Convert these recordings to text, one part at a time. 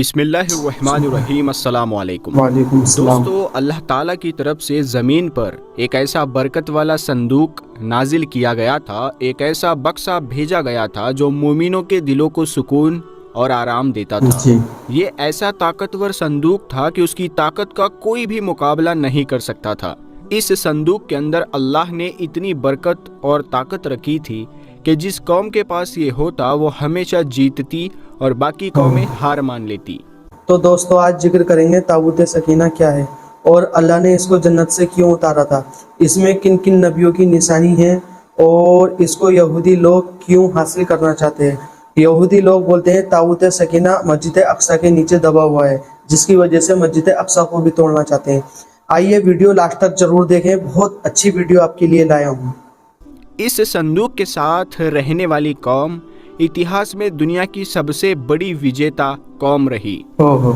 بسم اللہ الرحمن الرحیم۔ السلام علیکم۔ وعلیکم السلام۔ دوستو، اللہ تعالیٰ کی طرف سے زمین پر ایک ایسا برکت والا صندوق نازل کیا گیا تھا، ایک ایسا بکسا بھیجا گیا تھا جو مومنوں کے دلوں کو سکون اور آرام دیتا تھا۔ یہ ایسا طاقتور صندوق تھا کہ اس کی طاقت کا کوئی بھی مقابلہ نہیں کر سکتا تھا۔ اس صندوق کے اندر اللہ نے اتنی برکت اور طاقت رکھی تھی کہ جس قوم کے پاس یہ ہوتا وہ ہمیشہ جیتتی اور باقی قومیں ہار مان لیتی۔ تو دوستو، آج ذکر کریں گے تابوت سکینہ کیا ہے اور اللہ نے اس کو جنت سے کیوں اتارا تھا، اس میں کن کن نبیوں کی نشانی ہے اور اس کو یہودی لوگ کیوں حاصل کرنا چاہتے ہیں۔ یہودی لوگ بولتے ہیں تابوت سکینہ مسجد اقصی کے نیچے دبا ہوا ہے، جس کی وجہ سے مسجد اقصی کو بھی توڑنا چاہتے ہیں۔ آئیے ویڈیو لاسٹ تک ضرور دیکھیں، بہت اچھی ویڈیو آپ کے لیے لایا ہوں۔ اس صندوق کے ساتھ رہنے والی قوم اتہاس میں دنیا کی سب سے بڑی وجیتا قوم رہی۔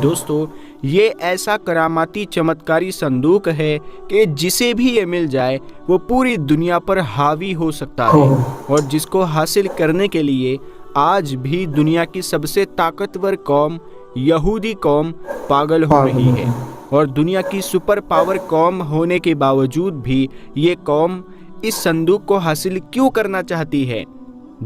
دوستو، یہ ایسا کراماتی چمتکاری صندوق ہے کہ جسے بھی یہ مل جائے وہ پوری دنیا پر حاوی ہو سکتا ہے، اور جس کو حاصل کرنے کے لیے آج بھی دنیا کی سب سے طاقتور قوم یہودی قوم پاگل ہو رہی ہے، اور دنیا کی سپر پاور قوم ہونے کے باوجود بھی یہ قوم اس صندوق کو حاصل کیوں کرنا چاہتی ہے۔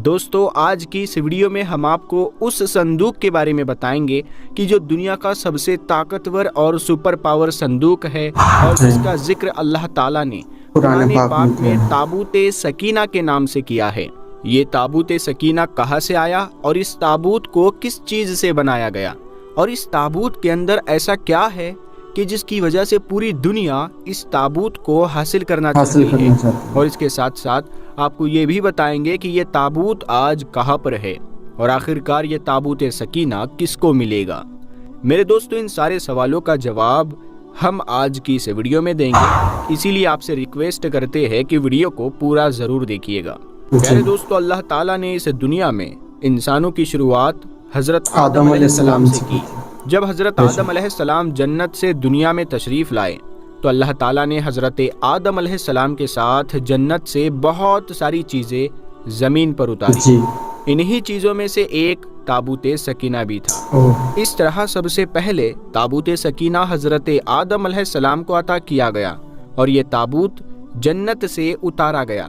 دوستو، آج کی اس ویڈیو میں ہم آپ کو اس صندوق کے بارے میں بتائیں گے کہ جو دنیا کا سب سے طاقتور اور سپر پاور صندوق ہے، اور جس کا ذکر اللہ تعالیٰ نے قرآن پاک میں تابوت سکینہ کے نام سے کیا ہے۔ یہ تابوت سکینہ کہاں سے آیا اور اس تابوت کو کس چیز سے بنایا گیا، اور اس تابوت کے اندر ایسا کیا ہے کہ جس کی وجہ سے پوری دنیا اس تابوت کو حاصل کرنا چاہتی ہے، اور اس کے ساتھ ساتھ آپ کو یہ بھی بتائیں گے کہ یہ تابوت آج کہاں پر ہے، اور آخرکار یہ تابوت سکینہ کس کو ملے گا۔ میرے دوستو، ان سارے سوالوں کا جواب ہم آج کی اس ویڈیو میں دیں گے، اسی لیے آپ سے ریکویسٹ کرتے ہیں کہ ویڈیو کو پورا ضرور دیکھیے گا۔ میرے دوستو، اللہ تعالیٰ نے اس دنیا میں انسانوں کی شروعات حضرت آدم علیہ السلام سے کی۔ جب حضرت آدم علیہ السلام جنت سے دنیا میں تشریف لائے تو اللہ تعالیٰ نے حضرت آدم علیہ السلام کے ساتھ جنت سے بہت ساری چیزیں زمین پر اتاری۔ انہی چیزوں میں سے ایک تابوت سکینہ بھی تھا۔ اس طرح سب سے پہلے تابوت سکینہ حضرت آدم علیہ السلام کو عطا کیا گیا، اور یہ تابوت جنت سے اتارا گیا۔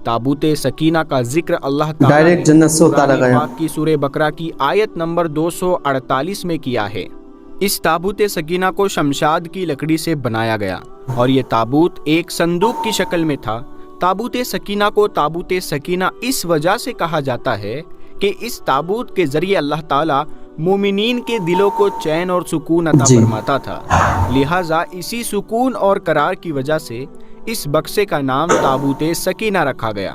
تابوت سکینہ کا ذکر اللہ تعالیٰ نے جنت سے اتارا گیا پاک کی سورہ بقرہ کی آیت نمبر 248 میں کیا ہے۔ اس تابوت سکینہ کو شمشاد کی لکڑی سے بنایا گیا، اور یہ تابوت ایک صندوق کی شکل میں تھا۔ تابوت سکینہ کو تابوت سکینہ اس وجہ سے کہا جاتا ہے کہ اس تابوت کے ذریعے اللہ تعالیٰ مومنین کے دلوں کو چین اور سکون عطا فرماتا تھا، لہٰذا اسی سکون اور قرار کی وجہ سے اس بکسے کا نام تابوت سکینہ رکھا گیا۔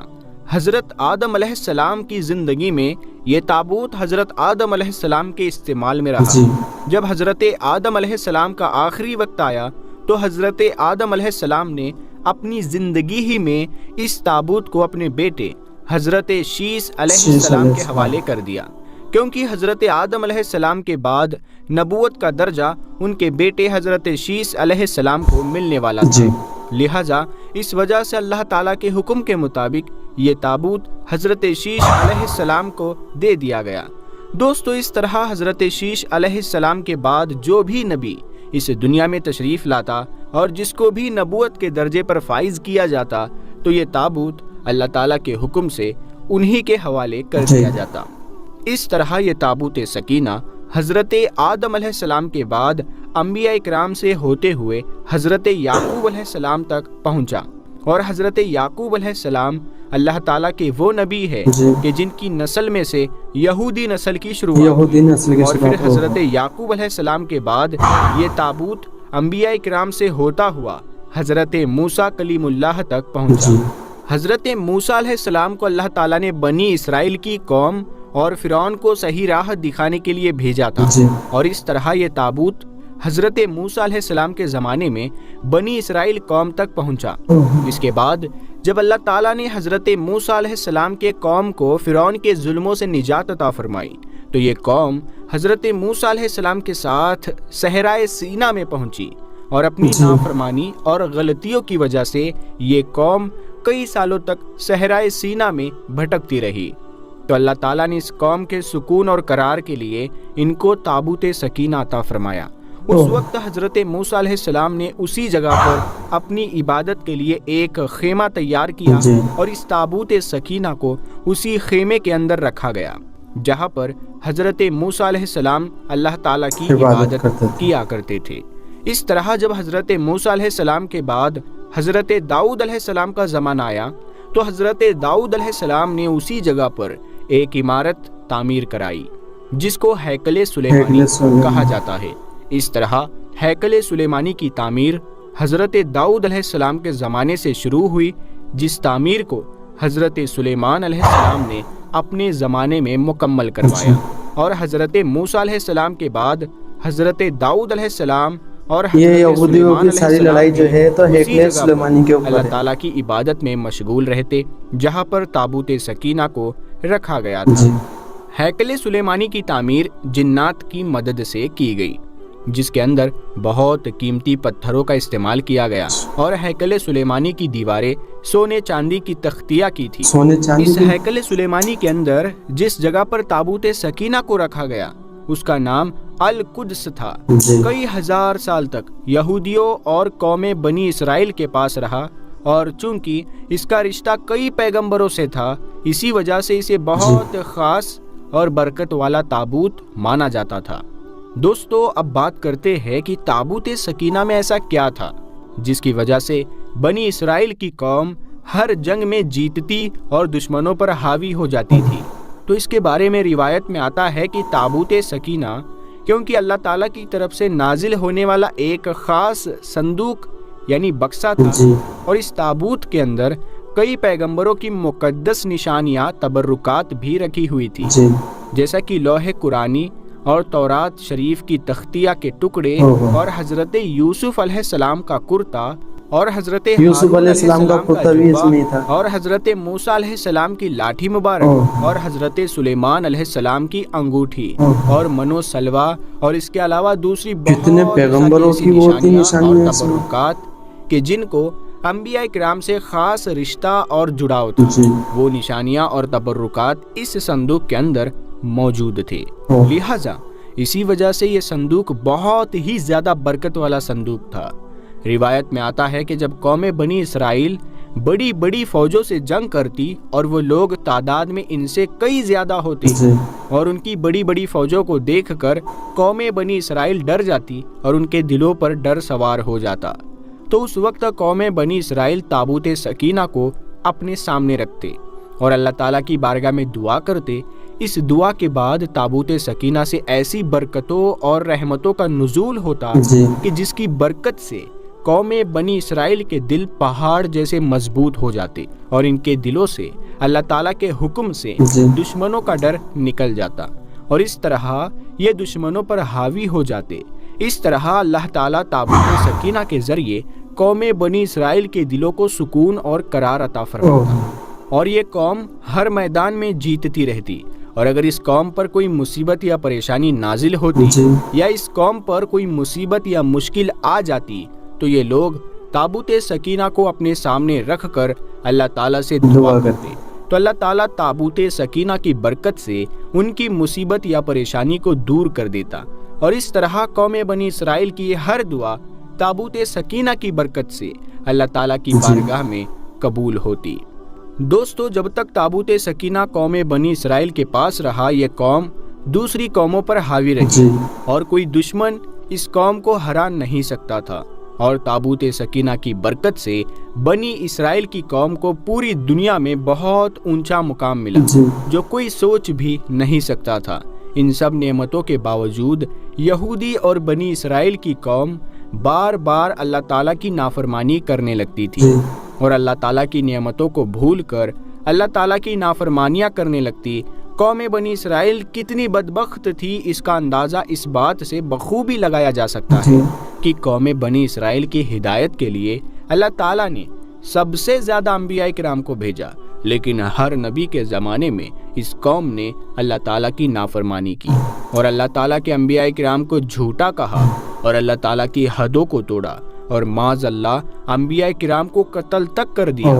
حضرت آدم علیہ السلام کی زندگی میں یہ تابوت حضرت آدم علیہ السلام کے استعمال میں رہا۔ جب حضرت آدم علیہ السلام کا آخری وقت آیا تو حضرت آدم علیہ السلام نے اپنی زندگی ہی میں اس تابوت کو اپنے بیٹے حضرت شیس علیہ السلام کے حوالے کر دیا، کیونکہ حضرت آدم علیہ السلام کے بعد نبوت کا درجہ ان کے بیٹے حضرت شیس علیہ السلام کو ملنے والا تھا۔ لہٰذا اس وجہ سے اللہ تعالیٰ کے حکم کے مطابق یہ تابوت حضرت شیش علیہ السلام کو دے دیا گیا۔ دوستو، اس طرح حضرت شیش علیہ السلام کے بعد جو بھی نبی اس دنیا میں تشریف لاتا اور جس کو بھی نبوت کے درجے پر فائز کیا جاتا تو یہ تابوت اللہ تعالیٰ کے حکم سے انہی کے حوالے کر دیا جاتا۔ اس طرح یہ تابوت سکینہ حضرت آدم علیہ السلام کے بعد انبیاء اکرام سے ہوتے ہوئے حضرت یعقوب علیہ السلام تک پہنچا، اور حضرت یعقوب علیہ السلام اللہ تعالیٰ کے وہ نبی ہے کہ جن کی نسل میں سے یہودی نسل کی شروعات، اور پھر حضرت یعقوب علیہ السلام کے بعد یہ تابوت انبیاء اکرام سے ہوتا ہوا حضرت موسیٰ کلیم اللہ تک پہنچا۔ حضرت موسیٰ علیہ السلام کو اللہ تعالیٰ نے بنی اسرائیل کی قوم اور فرعون کو صحیح راہ دکھانے کے لیے بھیجا تھا، اور اس طرح یہ تابوت حضرت موسیٰ علیہ السلام کے زمانے میں بنی اسرائیل قوم تک پہنچا۔ اس کے بعد جب اللہ تعالیٰ نے حضرت موسیٰ علیہ السلام کے قوم کو فرعون کے ظلموں سے نجات عطا فرمائی تو یہ قوم حضرت موسیٰ علیہ السلام کے ساتھ صحرائے سینا میں پہنچی، اور اپنی نافرمانی اور غلطیوں کی وجہ سے یہ قوم کئی سالوں تک صحرائے سینا میں بھٹکتی رہی۔ تو اللہ تعالیٰ نے اس قوم کے سکون اور قرار کے لیے ان کو تابوت سکینہ عطا فرمایا۔ اس وقت حضرت موسیٰ علیہ السلام نے اسی جگہ پر اپنی عبادت کے لیے ایک خیمہ تیار کیا اور اس تابوت سکینہ کو اسی خیمے کے اندر رکھا گیا جہاں پر حضرت موسیٰ علیہ السلام اللہ تعالیٰ کی عبادت کیا کرتے تھے۔ اس طرح جب حضرت موسیٰ علیہ السلام کے بعد حضرت داؤد علیہ السلام کا زمانہ آیا تو حضرت داؤد علیہ السلام نے اسی جگہ پر ایک عمارت تعمیر کرائی جس کو ہیکل سلیمانی کہا جاتا ہے۔ اس طرح ہیکل سلیمانی کی تعمیر حضرت داؤد علیہ السلام کے زمانے سے شروع ہوئی، جس تعمیر کو حضرت سلیمان علیہ السلام نے اپنے زمانے میں مکمل کروایا، اور حضرت موسیٰ علیہ السلام کے بعد حضرت داؤد علیہ السلام اور یہ یہودیوں کی ساری لڑائی جو ہے تو ہیکل سلیمانی کے اوپر اللہ تعالیٰ کی عبادت میں مشغول رہتے، جہاں پر تابوت سکینہ کو رکھا گیا تھا۔ ہیکل سلیمانی کی تعمیر جنات کی مدد سے کی گئی، جس کے اندر بہت قیمتی پتھروں کا استعمال کیا گیا، اور ہیکل سلیمانی کی دیواریں سونے چاندی کی تختیاں کی تھی۔ اس ہیکل سلیمانی کے اندر جس جگہ پر تابوت سکینہ کو رکھا گیا اس کا نام القدس تھا۔ کئی ہزار سال تک یہودیوں اور قوم بنی اسرائیل کے پاس رہا، اور چونکہ اس کا رشتہ کئی پیغمبروں سے تھا، اسی وجہ سے اسے بہت خاص اور برکت والا تابوت مانا جاتا تھا۔ دوستو، اب بات کرتے ہیں کہ تابوت سکینہ میں ایسا کیا تھا جس کی وجہ سے بنی اسرائیل کی قوم ہر جنگ میں جیتتی اور دشمنوں پر حاوی ہو جاتی تھی۔ تو اس کے بارے میں روایت میں آتا ہے کہ تابوت سکینہ کیونکہ اللہ تعالیٰ کی طرف سے نازل ہونے والا ایک خاص صندوق یعنی بکسہ تھا، اور اس تابوت کے اندر کئی پیغمبروں کی مقدس نشانیاں تبرکات بھی رکھی ہوئی تھی، جیسا کہ لوح قرآنی اور تورات شریف کی تختیہ کے ٹکڑے، اور حضرت یوسف علیہ السلام کا کرتا، اور حضرت یوسف علیہ السلام کا کرتا بھی اس میں تھا، اور حضرت موسیٰ علیہ السلام کی لاٹھی مبارک، اور حضرت سلیمان علیہ السلام کی انگوٹھی، اور منو سلوا، اور اس کے علاوہ دوسری کتنے پیغمبروں کی وہ نشانیاں اور تبرکات کہ جن کو انبیاء کرام سے خاص رشتہ اور جڑاؤ تھا، وہ نشانیاں اور تبرکات اس صندوق کے اندر موجود تھے۔ لہٰذا اسی وجہ سے یہ صندوق بہت ہی زیادہ برکت والا صندوق تھا۔ روایت میں آتا ہے کہ جب قوم بنی اسرائیل بڑی بڑی فوجوں سے جنگ کرتی اور وہ لوگ تعداد میں ان سے کئی زیادہ ہوتے اور ان کی بڑی بڑی فوجوں کو دیکھ کر قوم بنی اسرائیل ڈر جاتی اور ان کے دلوں پر ڈر سوار ہو جاتا، تو اس وقت قوم بنی اسرائیل تابوت سکینہ کو اپنے سامنے رکھتے اور اللہ تعالیٰ کی بارگاہ میں دعا کرتے۔ اس دعا کے بعد تابوت سکینہ سے ایسی برکتوں اور رحمتوں کا نزول ہوتا کہ جس کی برکت سے قوم بنی اسرائیل کے دل پہاڑ جیسے مضبوط ہو جاتے اور ان کے دلوں سے اللہ تعالیٰ کے حکم سے دشمنوں کا ڈر نکل جاتا، اور اس طرح یہ دشمنوں پر حاوی ہو جاتے۔ اس طرح اللہ تعالیٰ تابوت سکینہ کے ذریعے قوم بنی اسرائیل کے دلوں کو سکون اور قرار عطا فرماتا، اور یہ قوم ہر میدان میں جیتتی رہتی۔ اور اگر اس قوم پر کوئی مصیبت یا پریشانی نازل ہوتی یا اس قوم پر کوئی مصیبت یا مشکل آ جاتی تو یہ لوگ تابوت سکینہ کو اپنے سامنے رکھ کر اللہ تعالیٰ سے دعا کرتے، تو اللہ تعالیٰ تابوت سکینہ کی برکت سے ان کی مصیبت یا پریشانی کو دور کر دیتا، اور اس طرح قوم بنی اسرائیل کی ہر دعا تابوت سکینہ کی برکت سے اللہ تعالیٰ کی بارگاہ میں قبول ہوتی۔ دوستو، جب تک تابوت سکینہ قوم بنی اسرائیل کے پاس رہا، یہ قوم دوسری قوموں پر حاوی رہی اور کوئی دشمن اس قوم کو ہرا نہیں سکتا تھا، اور تابوت سکینہ کی برکت سے بنی اسرائیل کی قوم کو پوری دنیا میں بہت اونچا مقام ملا جو کوئی سوچ بھی نہیں سکتا تھا۔ ان سب نعمتوں کے باوجود یہودی اور بنی اسرائیل کی قوم بار بار اللہ تعالیٰ کی نافرمانی کرنے لگتی تھی، اور اللہ تعالیٰ کی نعمتوں کو بھول کر اللہ تعالیٰ کی نافرمانیاں کرنے لگتی۔ قوم بنی اسرائیل کتنی بدبخت تھی، اس کا اندازہ اس بات سے بخوبی لگایا جا سکتا ہے کہ قوم بنی اسرائیل کی ہدایت کے لیے اللہ تعالیٰ نے سب سے زیادہ انبیاء کرام کو بھیجا، لیکن ہر نبی کے زمانے میں اس قوم نے اللہ تعالیٰ کی نافرمانی کی اور اللہ تعالیٰ کے انبیاء کرام کو جھوٹا کہا اور اللہ تعالیٰ کی حدوں کو توڑا، اور معاذ اللہ انبیاء کرام کو قتل تک کر دیا۔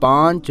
5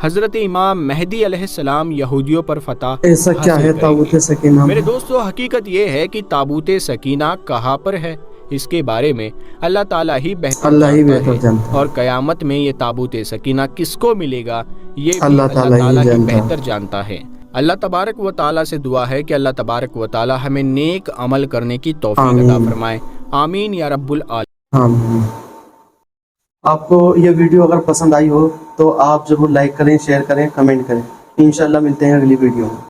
حضرت امام مہدی علیہ السلام یہودیوں پر فتح ایسا کیا حاصل ہے کریں تابوت گے۔ سکینہ؟ میرے دوستو، حقیقت یہ ہے کہ تابوت سکینہ کہاں پر ہے، اس کے بارے میں اللہ تعالیٰ ہی بہتر جانتا ہے، اور قیامت میں یہ تابوت سکینہ کس کو ملے گا یہ بھی اللہ تعالیٰ ہی بہتر جانتا ہے۔ اللہ تبارک و تعالیٰ سے دعا ہے کہ اللہ تبارک و تعالیٰ ہمیں نیک عمل کرنے کی توفیق عطا فرمائے، آمین یا رب العالمین۔ آمین۔ آپ کو یہ ویڈیو اگر پسند آئی ہو تو آپ ضرور لائک کریں، شیئر کریں، کمنٹ کریں۔ انشاءاللہ ملتے ہیں اگلی ویڈیو میں۔